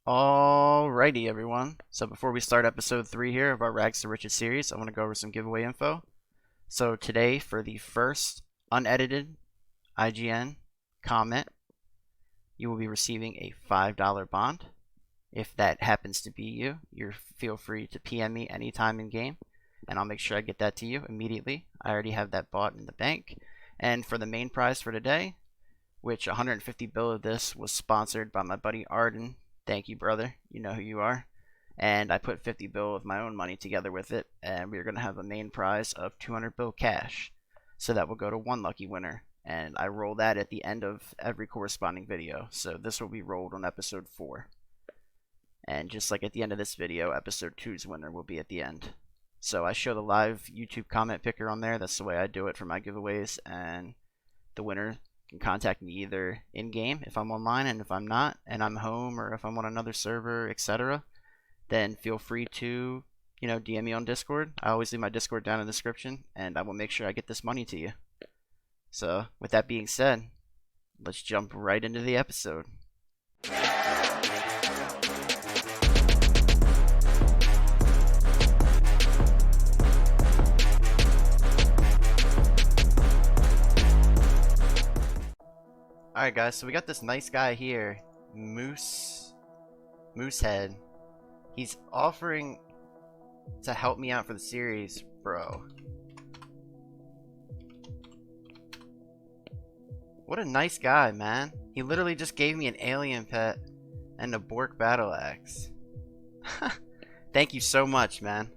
Alrighty, everyone. So before we start episode 3 here of our Rags to Riches series, I want to go over some giveaway info. So today, for the first unedited IGN comment, you will be receiving a $5 bond. If that happens to be you, feel free to PM me anytime in game, and I'll make sure I get that to you immediately. I already have that bought in the bank. And for the main prize for today, which 150 bill of this was sponsored by my buddy Arden. Thank you, brother. You know who you are. And I put 50 bill of my own money together with it, and we're going to have a main prize of 200 bill cash. So that will go to one lucky winner, and I roll that at the end of every corresponding video. So this will be rolled on episode 4. And just like at the end of this video, episode 2's winner will be at the end. So I show the live YouTube comment picker on there. That's the way I do it for my giveaways, and the winner can contact me either in game if I'm online, and if I'm not and I'm home, or if I'm on another server, etc., then feel free to DM me on Discord. I always leave my Discord down in the description, and I will make sure I get this money to you. So with that being said, let's jump right into the episode. Alright guys, so we got this nice guy here, Moosehead. He's offering to help me out for the series, bro. What a nice guy, man. He literally just gave me an alien pet and a Bork battle axe. Thank you so much, man.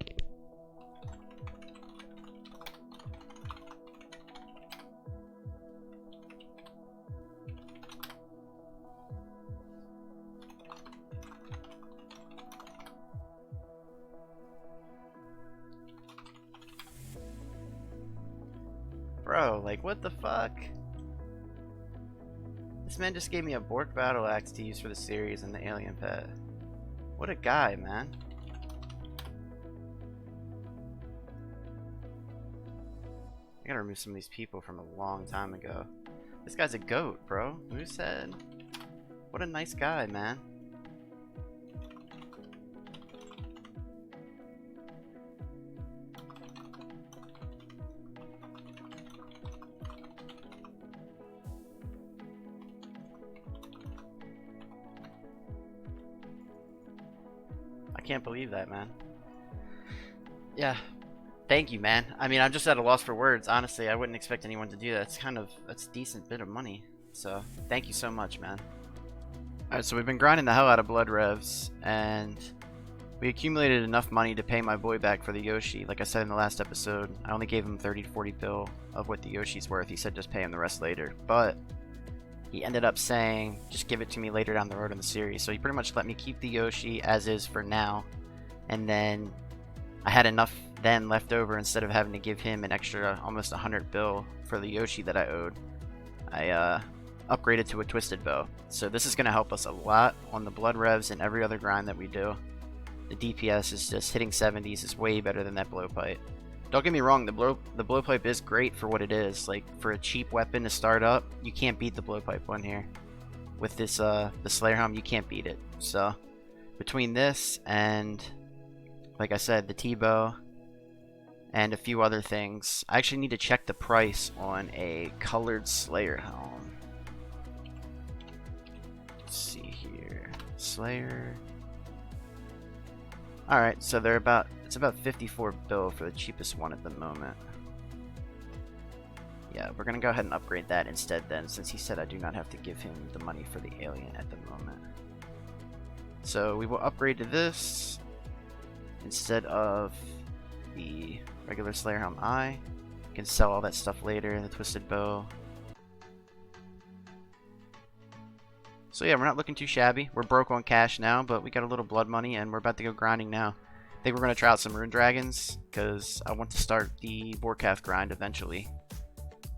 Bro, like, what the fuck? This man just gave me a Bork battle axe to use for the series and the alien pet. What a guy, man. I gotta remove some of these people from a long time ago. This guy's a goat, bro. Moosehead. What a nice guy, man. I can't believe that, man. Yeah, thank you, man. I mean, I'm just at a loss for words. Honestly, I wouldn't expect anyone to do that. That's a decent bit of money. So thank you so much, man. Alright, so we've been grinding the hell out of blood revs, and we accumulated enough money to pay my boy back for the Yoshi. Like I said in the last episode, I only gave him 30 to 40 bill of what the Yoshi's worth. He said just pay him the rest later, but he ended up saying just give it to me later down the road in the series. So he pretty much let me keep the Yoshi as is for now, and then I had enough then left over. Instead of having to give him an extra almost 100 bill for the Yoshi that I owed, I upgraded to a twisted bow. So this is going to help us a lot on the blood revs and every other grind that we do. The DPS is just hitting 70s is way better than that blowpipe. Don't get me wrong, the blowpipe is great for what it is. Like, for a cheap weapon to start up, you can't beat the blowpipe one here. With this the Slayer Helm, you can't beat it. So between this and, like I said, the T-bow and a few other things, I actually need to check the price on a colored Slayer Helm. Let's see here. Slayer. Alright, so it's about 54 bill for the cheapest one at the moment. Yeah, we're gonna go ahead and upgrade that instead then, since he said I do not have to give him the money for the alien at the moment. So we will upgrade to this instead of the regular Slayer Helm Eye. You can sell all that stuff later, the twisted bow. So yeah, we're not looking too shabby. We're broke on cash now, but we got a little blood money, and we're about to go grinding now. I think we're going to try out some Rune Dragons, because I want to start the Borkath grind eventually.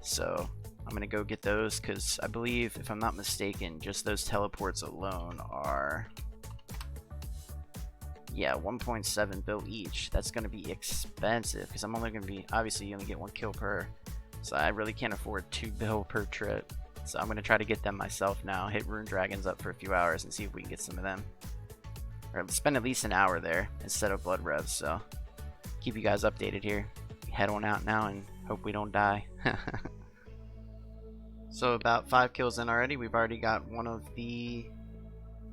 So I'm going to go get those, because I believe, if I'm not mistaken, just those teleports alone are, yeah, 1.7 bill each. That's going to be expensive, because I'm only going to be, obviously you only get 1 kill per, so I really can't afford 2 bill per trip. So I'm going to try to get them myself now, hit Rune Dragons up for a few hours and see if we can get some of them. or spend at least an hour there instead of blood revs. So keep you guys updated here. Head on out now and hope we don't die. So about 5 kills in already. We've already got one of the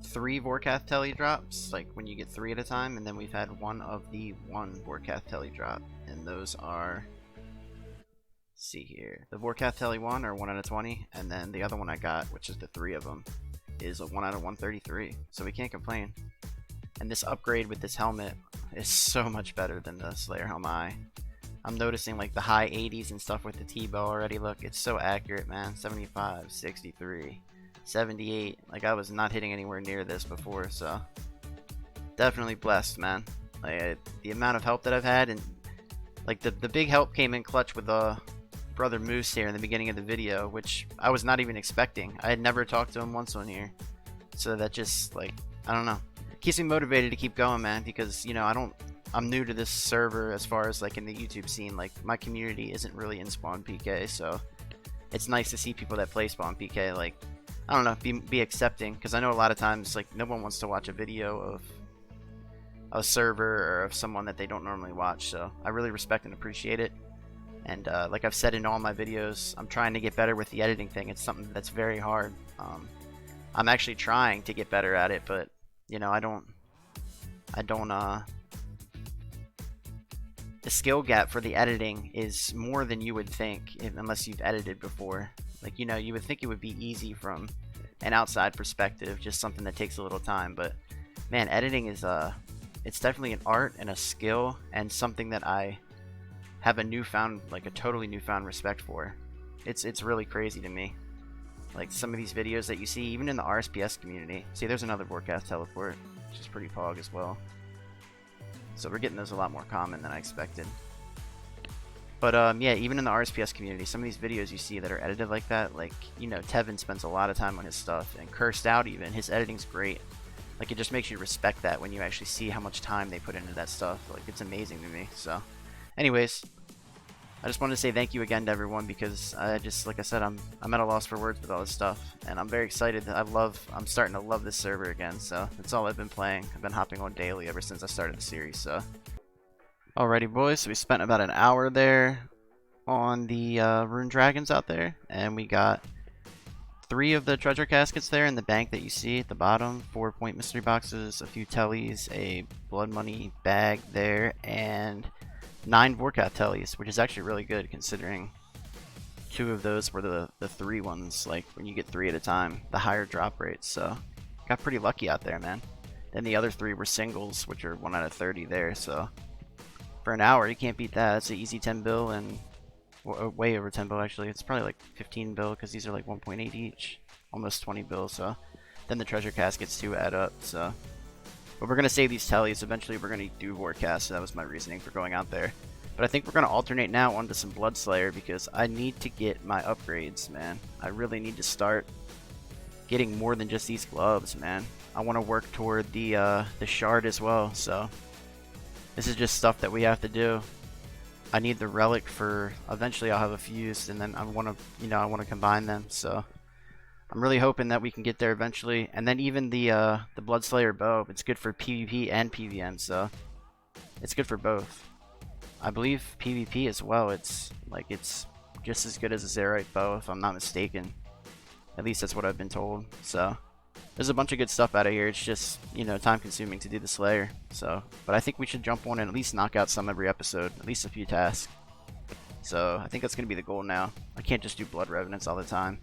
3 Vorkath Telly drops, like when you get 3 at a time, and then we've had one of the 1 Vorkath Telly drop, and those are, let's see here, the Vorkath Telly 1 are 1 out of 20, and then the other one I got, which is the 3 of them, is a 1 out of 133, so we can't complain. And this upgrade with this helmet is so much better than the Slayer Helm I. I'm noticing like the high 80s and stuff with the T-bow already. Look, it's so accurate, man. 75, 63, 78. Like, I was not hitting anywhere near this before, so definitely blessed, man. Like, the amount of help that I've had, and like the big help came in clutch with Brother Moose here in the beginning of the video, which I was not even expecting. I had never talked to him once on here, so that just, like, I don't know, keeps me motivated to keep going, man, because, you know, I'm new to this server as far as like in the YouTube scene. Like, my community isn't really in SPAWNPK, so it's nice to see people that play SPAWNPK, like, I don't know, be accepting, because I know a lot of times like no one wants to watch a video of a server or of someone that they don't normally watch. So I really respect and appreciate it. And like I've said in all my videos, I'm trying to get better with the editing thing. It's something that's very hard. I'm actually trying to get better at it, but you know, the skill gap for the editing is more than you would think unless you've edited before. Like, you know, you would think it would be easy from an outside perspective, just something that takes a little time, but man, editing is it's definitely an art and a skill, and something that I have a totally newfound respect for. It's really crazy to me. Like, some of these videos that you see, even in the RSPS community. See, there's another Vorkath teleport, which is pretty pog as well. So we're getting those a lot more common than I expected. But yeah, even in the RSPS community, some of these videos you see that are edited like that, like, you know, Tevin spends a lot of time on his stuff, and Cursed Out even, his editing's great. Like, it just makes you respect that when you actually see how much time they put into that stuff. Like, it's amazing to me. So anyways, I just wanted to say thank you again to everyone, because like I said, I'm at a loss for words with all this stuff, and I'm very excited. I'm starting to love this server again, so that's all I've been playing. I've been hopping on daily ever since I started the series. So alrighty, boys, so we spent about an hour there on the rune dragons out there, and we got 3 of the treasure caskets there in the bank that you see at the bottom, 4-point mystery boxes, a few tellies, a blood money bag there, and 9 Vorkath tellies, which is actually really good considering 2 of those were the 3 ones, like when you get 3 at a time, the higher drop rates. So got pretty lucky out there, man. Then the other 3 were singles, which are 1 out of 30 there. So for an hour, you can't beat that. That's an easy 10 bill, and way over 10 bill actually. It's probably like 15 bill, because these are like 1.8 each, almost 20 bill. So then the treasure caskets too add up. So, but we're gonna save these tellies. Eventually we're gonna do Vorkath, so that was my reasoning for going out there. But I think we're gonna alternate now onto some Blood Slayer, because I need to get my upgrades, man. I really need to start getting more than just these gloves, man. I want to work toward the shard as well. So this is just stuff that we have to do. I need the relic for, eventually I'll have a fuse, and then I want to, you know, I want to combine them. So I'm really hoping that we can get there eventually. And then even the Blood Slayer bow, it's good for PvP and PvM, so it's good for both. I believe PvP as well, it's just as good as a Zerite bow, if I'm not mistaken. At least that's what I've been told. So there's a bunch of good stuff out of here. It's just, you know, time consuming to do the Slayer. So, but I think we should jump on and at least knock out some every episode, at least a few tasks. So I think that's gonna be the goal now. I can't just do Blood Revenants all the time,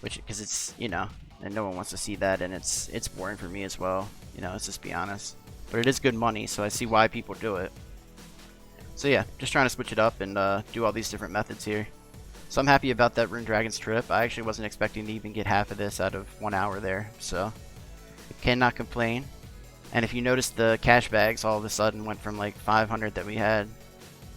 because it's, you know, and no one wants to see that, and it's boring for me as well. You know, let's just be honest. But it is good money, so I see why people do it. So yeah, just trying to switch it up and do all these different methods here. So I'm happy about that Rune Dragons trip. I actually wasn't expecting to even get half of this out of 1 hour there, so I cannot complain. And if you notice, the cash bags all of a sudden went from like 500 that we had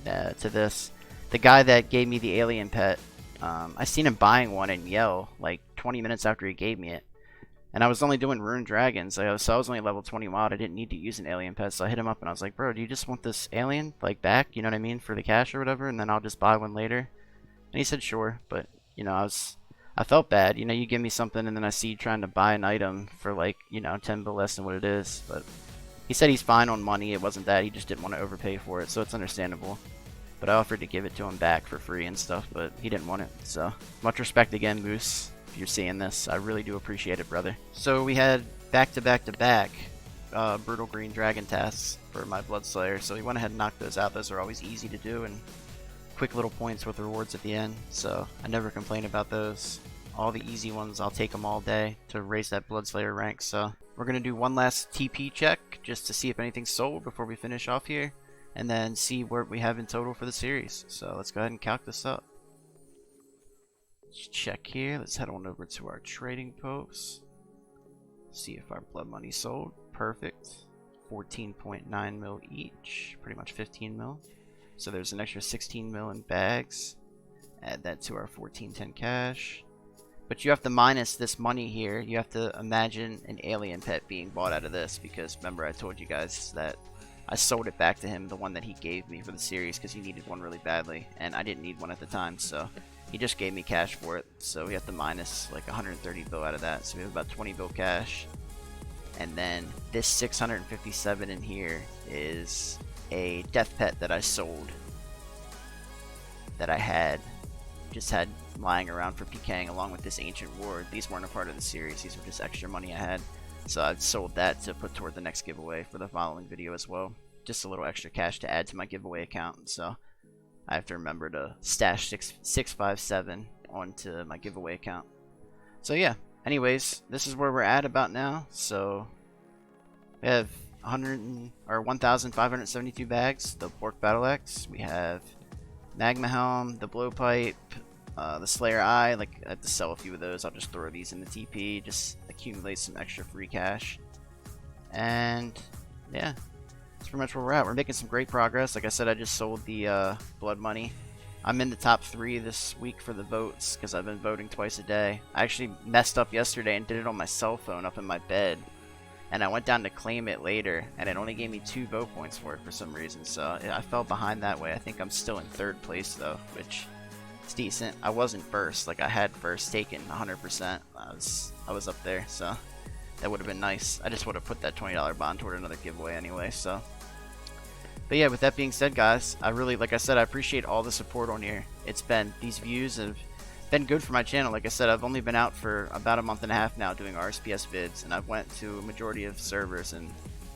to this. The guy that gave me the alien pet, I seen him buying one in Yell like 20 minutes after he gave me it. And I was only doing Rune Dragons, so I was only level 20 mod. I didn't need to use an alien pet, so I hit him up and I was like, bro, do you just want this alien, like, back, you know what I mean, for the cash or whatever, and then I'll just buy one later? And he said sure, but, you know, I felt bad. You know, you give me something and then I see you trying to buy an item for, like, you know, 10 bill less than what it is. But He said he's fine on money. It wasn't that. He just didn't want to overpay for it, so it's understandable. But I offered to give it to him back for free and stuff, but he didn't want it. So much respect again, Moose. If you're seeing this, I really do appreciate it, brother. So we had back-to-back-to-back Brutal Green Dragon tasks for my Bloodslayer. So we went ahead and knocked those out. Those are always easy to do and quick little points with rewards at the end. So I never complain about those. All the easy ones, I'll take them all day to raise that Bloodslayer rank. So we're going to do one last TP check just to see if anything's sold before we finish off here, and then see what we have in total for the series. So let's go ahead and calc this up. Let's check here. Let's head on over to our trading post. See if our blood money sold. Perfect. 14.9 mil each. Pretty much 15 mil. So there's an extra 16 mil in bags. Add that to our 1410 cash. But you have to minus this money here. You have to imagine an alien pet being bought out of this, because remember I told you guys that I sold it back to him, the one that he gave me for the series, because he needed one really badly, and I didn't need one at the time, so he just gave me cash for it. So we have to minus like 130 bill out of that, so we have about 20 bill cash. And then this 657 in here is a death pet that I sold, that I just had lying around for PKing along with this ancient ward. These weren't a part of the series, these were just extra money I had. So I've sold that to put toward the next giveaway for the following video as well. Just a little extra cash to add to my giveaway account. So I have to remember to stash 657 onto my giveaway account. So yeah, anyways, this is where we're at about now. So we have 1,572 bags, the Bork Battle Axe. We have Magma Helm, the Blowpipe, the Slayer Eye. Like, I have to sell a few of those. I'll just throw these in the TP, just accumulate some extra free cash. And yeah, that's pretty much where we're at. We're making some great progress. Like I said, I just sold the blood money. I'm in the top 3 this week for the votes because I've been voting twice a day. I actually messed up yesterday and did it on my cell phone up in my bed, and I went down to claim it later, and it only gave me 2 vote points for it for some reason. So yeah, I fell behind that way. I think I'm still in 3rd place though, which is decent. I wasn't first. Like, I had first taken 100%. I was up there, so that would have been nice. I just would have put that $20 bond toward another giveaway anyway. So, but yeah, with that being said, guys, I really, like I said, I appreciate all the support on here. These views have been good for my channel. Like I said, I've only been out for about a month and a half now doing RSPS vids, and I've went to a majority of servers, and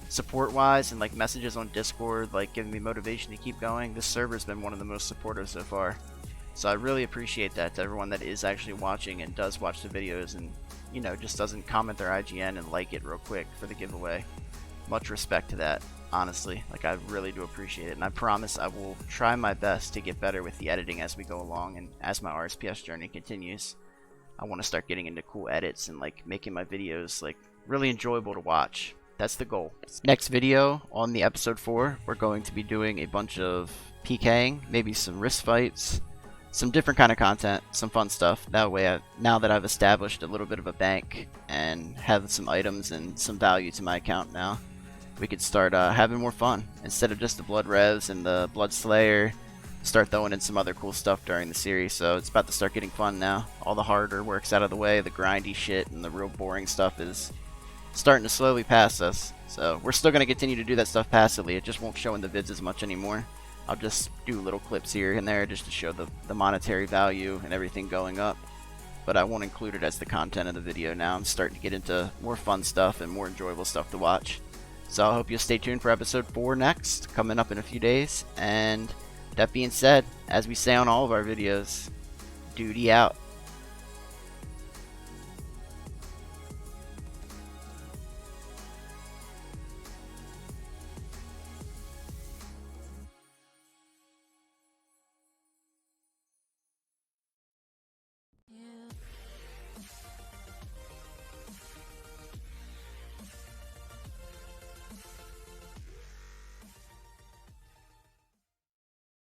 support wise and like messages on Discord, like giving me motivation to keep going, this server's been one of the most supportive so far. So I really appreciate that to everyone that is actually watching and does watch the videos, and you know, just doesn't comment their IGN and like it real quick for the giveaway. Much respect to that, honestly. Like, I really do appreciate it, and I promise I will try my best to get better with the editing as we go along, and as my RSPS journey continues. I want to start getting into cool edits and like making my videos like really enjoyable to watch. That's the goal. Next video on the episode 4, we're going to be doing a bunch of PKing, maybe some wrist fights, some different kind of content, some fun stuff. That way, now that I've established a little bit of a bank and have some items and some value to my account now, we could start having more fun. Instead of just the Blood Revs and the Blood Slayer, start throwing in some other cool stuff during the series. So it's about to start getting fun now. All the harder work's out of the way, the grindy shit and the real boring stuff is starting to slowly pass us. So we're still going to continue to do that stuff passively. It just won't show in the vids as much anymore. I'll just do little clips here and there just to show the monetary value and everything going up. But I won't include it as the content of the video now. I'm starting to get into more fun stuff and more enjoyable stuff to watch. So I hope you'll stay tuned for episode 4 next, coming up in a few days. And that being said, as we say on all of our videos, duty out.